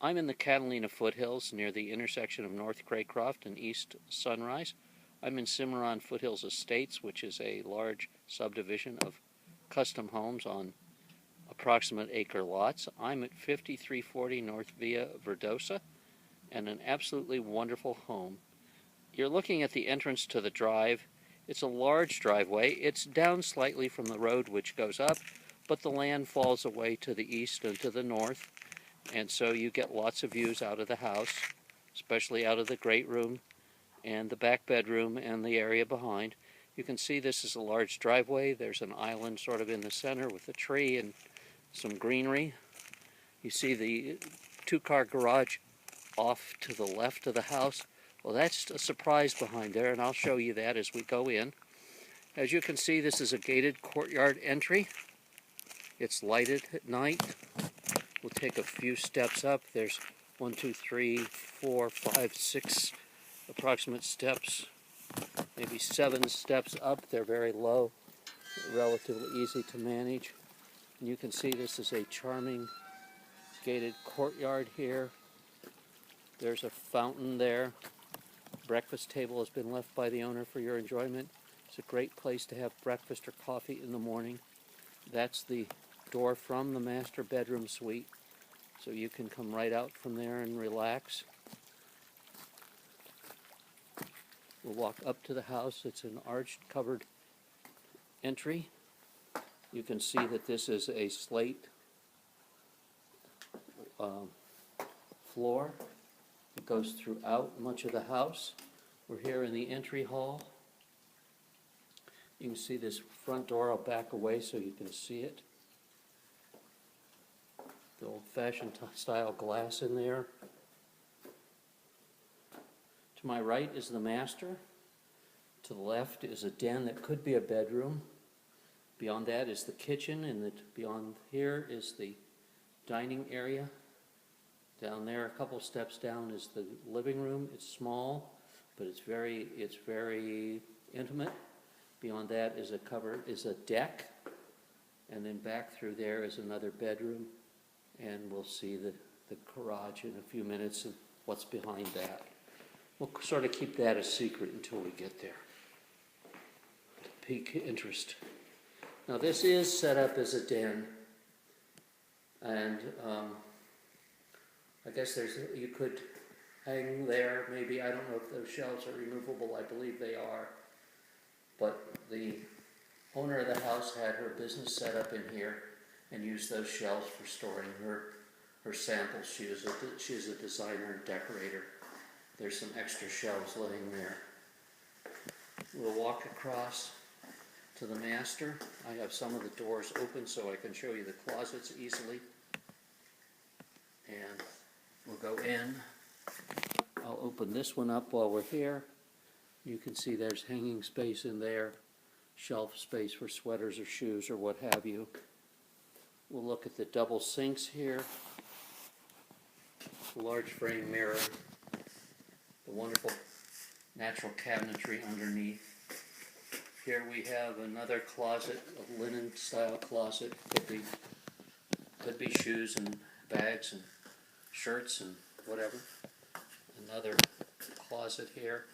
I'm in the Catalina foothills near the intersection of North Craycroft and East Sunrise. I'm in Cimarron Foothills Estates, which is a large subdivision of custom homes on approximate acre lots. I'm at 5340 North Via Verdosa, and an absolutely wonderful home. You're looking at the entrance to the drive. It's a large driveway. It's down slightly from the road, which goes up, but the land falls away to the east and to the north, and so you get lots of views out of the house, especially out of the great room and the back bedroom and the area behind. You can see this is a large driveway. There's an island sort of in the center with a tree and some greenery. You see the two-car garage off to the left of the house. Well, that's a surprise behind there, and I'll show you that as we go in. As you can see, this is a gated courtyard entry. It's lighted at night. We'll take a few steps up. There's 1, 2, 3, 4, 5, 6 approximate steps, maybe 7 steps up. They're very low, relatively easy to manage. And you can see this is a charming gated courtyard here. There's a fountain there. Breakfast table has been left by the owner for your enjoyment. It's a great place to have breakfast or coffee in the morning. That's the door from the master bedroom suite, so you can come right out from there and relax. We'll walk up to the house. It's an arched covered entry. You can see that this is a slate floor. It goes throughout much of the house. We're here in the entry hall. You can see this front door. I'll back away so you can see it. The old-fashioned style glass in there. To my right is the master. To the left is a den that could be a bedroom. Beyond that is the kitchen, and beyond here is the dining area. Down there, a couple steps down, is the living room. It's small, but it's very intimate. Beyond that is a deck, and then back through there is another bedroom, and we'll see the garage in a few minutes and what's behind that. We'll sort of keep that a secret until we get there. Pique interest. Now this is set up as a den, and I guess you could hang there, maybe. I don't know if those shelves are removable. I believe they are. But the owner of the house had her business set up in here and used those shelves for storing her samples. She is a designer and decorator. There's some extra shelves laying there. We'll walk across to the master. I have some of the doors open so I can show you the closets easily. And we'll go in. I'll open this one up while we're here. You can see there's hanging space in there, shelf space for sweaters or shoes or what have you. We'll look at the double sinks here, the large frame mirror, the wonderful natural cabinetry underneath. Here we have another closet, a linen style closet. Could be shoes and bags and shirts and whatever. Another closet here.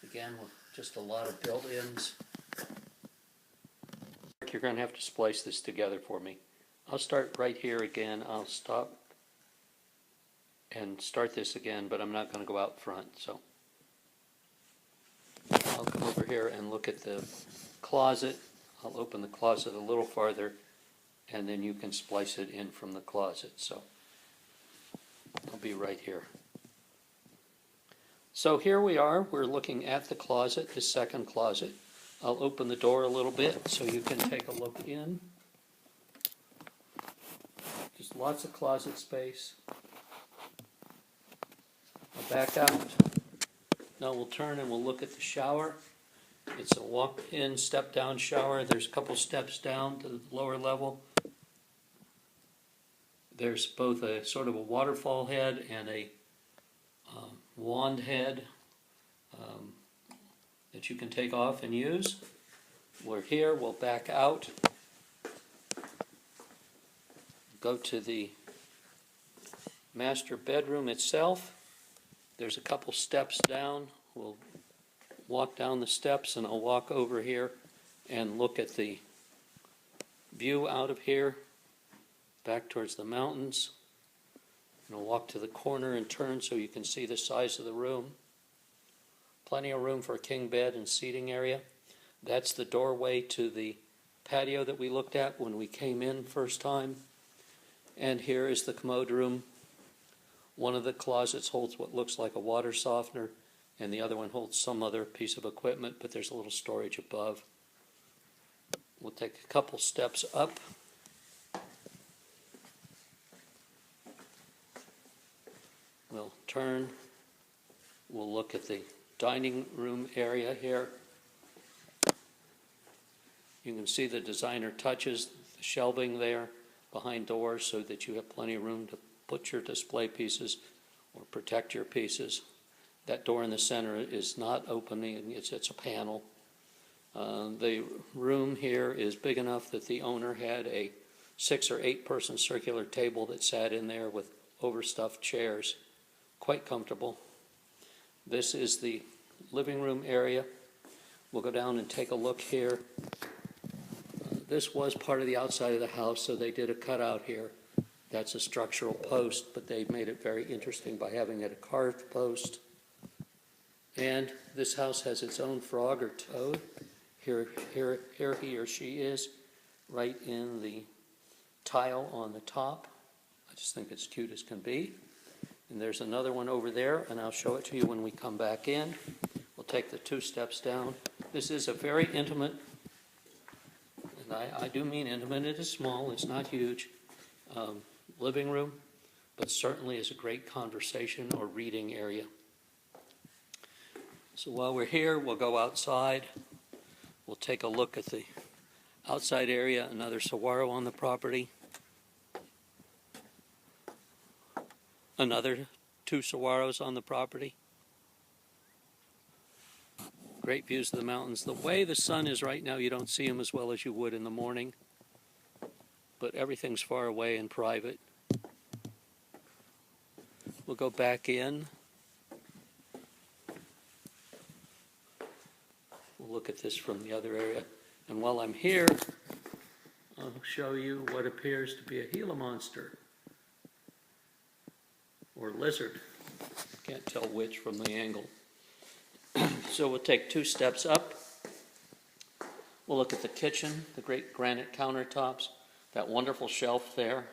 Again, with just a lot of built-ins. You're going to have to splice this together for me. I'll start right here again. I'll stop and start this again, but I'm not going to go out front. So I'll come over here and look at the closet. I'll open the closet a little farther, and then you can splice it in from the closet. So I'll be right here. So here we are. We're looking at the closet, the second closet. I'll open the door a little bit so you can take a look in. Just lots of closet space. I'll back out. Now we'll turn and we'll look at the shower. It's a walk-in, step-down shower. There's a couple steps down to the lower level. There's both a sort of a waterfall head and a wand head that you can take off and use. We're here. We'll back out. Go to the master bedroom itself. There's a couple steps down. We'll walk down the steps and I'll walk over here and look at the view out of here back towards the mountains. And I'll walk to the corner and turn so you can see the size of the room. Plenty of room for a king bed and seating area. That's the doorway to the patio that we looked at when we came in first time. And here is the commode room. One of the closets holds what looks like a water softener, and the other one holds some other piece of equipment, but there's a little storage above. We'll take a couple steps up. We'll turn. We'll look at the dining room area here. You can see the designer touches, the shelving there behind doors so that you have plenty of room to put your display pieces or protect your pieces. That door in the center is not opening, it's a panel. The room here is big enough that the owner had a 6 or 8 person circular table that sat in there with overstuffed chairs. Quite comfortable. This is the living room area. We'll go down and take a look here. This was part of the outside of the house, so they did a cutout here. That's a structural post, but they made it very interesting by having it a carved post. And this house has its own frog or toad. Here he or she is, right in the tile on the top. I just think it's cute as can be. And there's another one over there, and I'll show it to you when we come back in. We'll take the 2 steps down. This is a very intimate, and I do mean intimate, it is small, it's not huge, living room, but certainly is a great conversation or reading area. So while we're here, we'll go outside. We'll take a look at the outside area, another saguaro on the property. Another 2 saguaros on the property. Great views of the mountains. The way the sun is right now, you don't see them as well as you would in the morning, but everything's far away and private. We'll go back in. We'll look at this from the other area. And while I'm here, I'll show you what appears to be a Gila monster. Or lizard. Can't tell which from the angle. So we'll take 2 steps up. We'll look at the kitchen, the great granite countertops, that wonderful shelf there.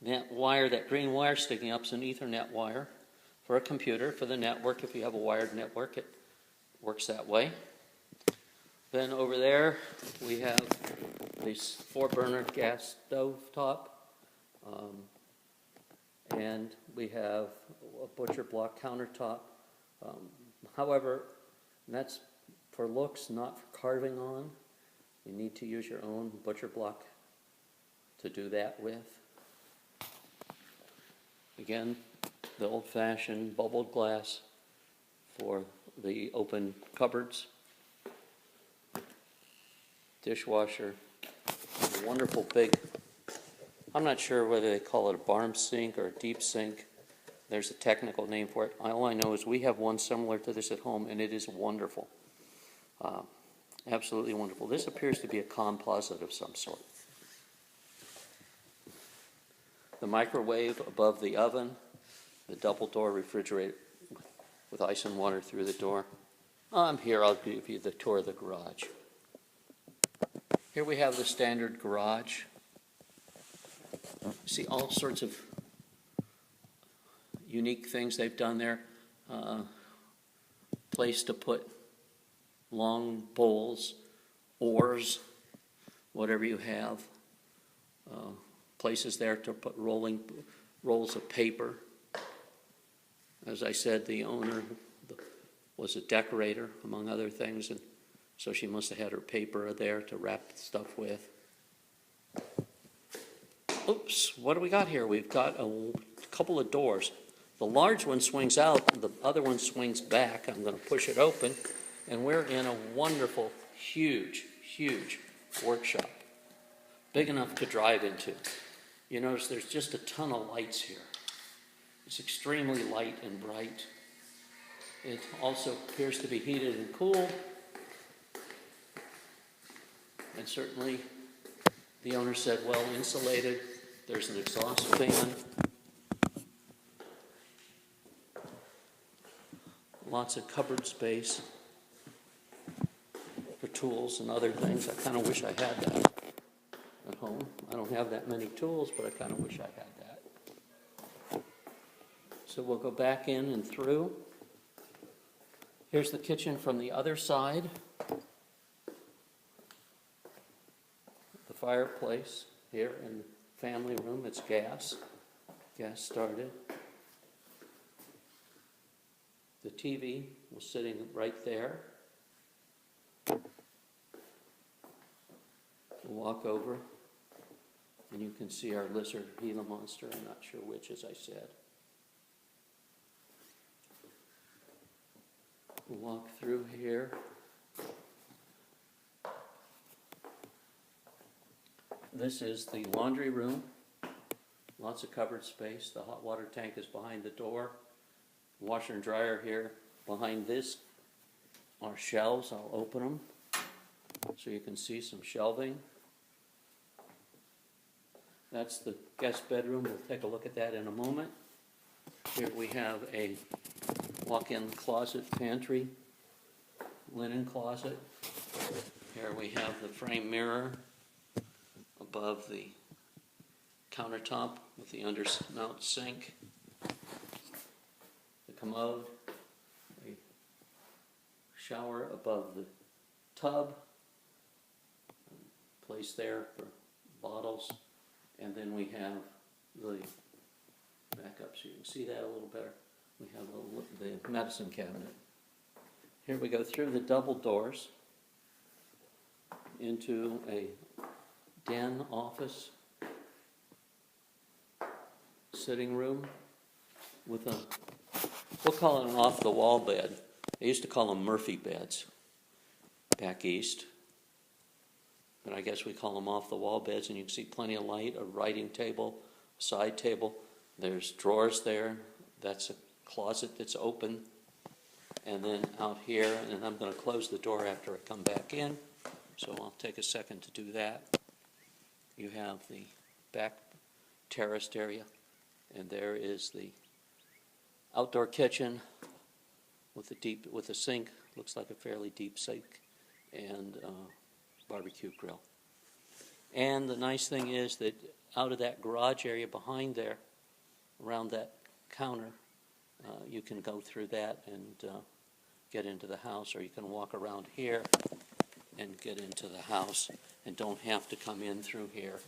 That wire, that green wire sticking up is an Ethernet wire for a computer, for the network. If you have a wired network, it works that way. Then over there, we have this 4-burner gas stove top. And we have a butcher block countertop. However, that's for looks, not for carving on. You need to use your own butcher block to do that with. Again, the old-fashioned bubbled glass for the open cupboards. Dishwasher, a wonderful big, I'm not sure whether they call it a barn sink or a deep sink. There's a technical name for it. All I know is we have one similar to this at home, and it is wonderful. Absolutely wonderful. This appears to be a composite of some sort. The microwave above the oven, the double door refrigerator with ice and water through the door. I'm here, I'll give you the tour of the garage. Here we have the standard garage. See all sorts of unique things they've done there. Place to put long bowls, oars, whatever you have. Places there to put rolls of paper. As I said, the owner was a decorator, among other things, and so she must have had her paper there to wrap stuff with. Oops, what do we got here? We've got a couple of doors. The large one swings out, the other one swings back. I'm going to push it open, and we're in a wonderful, huge, huge workshop. Big enough to drive into. You notice there's just a ton of lights here. It's extremely light and bright. It also appears to be heated and cooled. And certainly the owner said well insulated. There's an exhaust fan. Lots of cupboard space for tools and other things. I kind of wish I had that at home. I don't have that many tools, but I kind of wish I had that. So we'll go back in and through. Here's the kitchen from the other side. The fireplace here in the family room, it's gas started. The TV was sitting right there. We'll walk over and you can see our lizard Gila monster. I'm not sure which, as I said. We'll walk through here. This is the laundry room. Lots of cupboard space. The hot water tank is behind the door. Washer and dryer here. Behind this are shelves. I'll open them so you can see some shelving. That's the guest bedroom. We'll take a look at that in a moment. Here we have a walk-in closet, pantry, linen closet. Here we have the frame mirror above the countertop with the underspout sink. The commode, a shower above the tub, place there for bottles, and then we have the back up so you can see that a little better. We have the medicine cabinet. Here we go through the double doors into a den office, sitting room with a, we'll call it an off-the-wall bed. They used to call them Murphy beds back east, but I guess we call them off-the-wall beds, and you can see plenty of light, a writing table, a side table. There's drawers there. That's a closet that's open. And then out here, and I'm going to close the door after I come back in, so I'll take a second to do that. You have the back terraced area, and there is the outdoor kitchen with a sink, looks like a fairly deep sink, and barbecue grill. And the nice thing is that out of that garage area behind there, around that counter, you can go through that and get into the house, or you can walk around here and get into the house and don't have to come in through here.